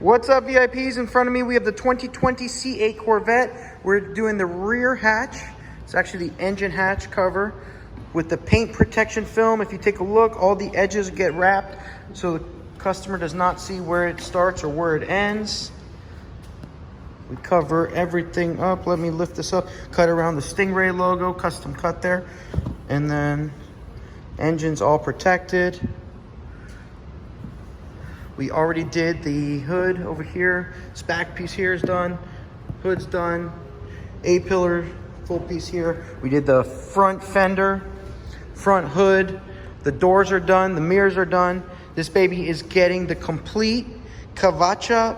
What's up, VIPs? In front of me, we have the 2020 C8 Corvette. We're doing the rear hatch. It's actually the engine hatch cover with the paint protection film. If you take a look, all the edges get wrapped so the customer does not see where it starts or where it ends. We cover everything up. Let me lift this up. Cut around the Stingray logo, custom cut there. And then engine's all protected. We already did the hood over here. This back piece here is done. Hood's done. A-pillar, full piece here. We did the front fender, front hood. The doors are done. The mirrors are done. This baby is getting the complete Corvette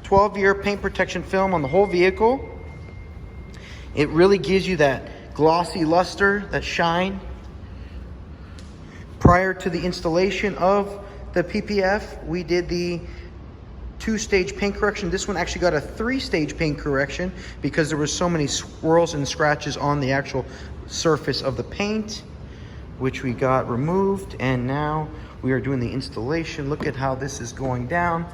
12-year paint protection film on the whole vehicle. It really gives you that glossy luster, that shine. Prior to the installation of the PPF, we did the 2-stage paint correction. This one actually got a 3-stage paint correction because there were so many swirls and scratches on the actual surface of the paint, which we got removed. And now we are doing the installation. Look at how this is going down.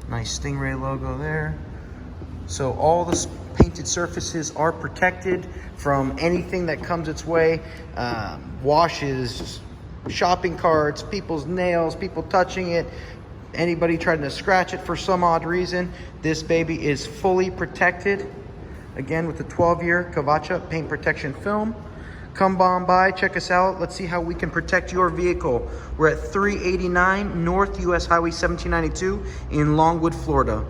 Nice Stingray logo there. So all the painted surfaces are protected from anything that comes its way. Washes, shopping carts, people's nails, people touching it, anybody trying to scratch it for some odd reason. This baby is fully protected. Again, with the 12-year Corvette paint protection film. Come on by, check us out. Let's see how we can protect your vehicle. We're at 389 North US Highway 1792 in Longwood, Florida.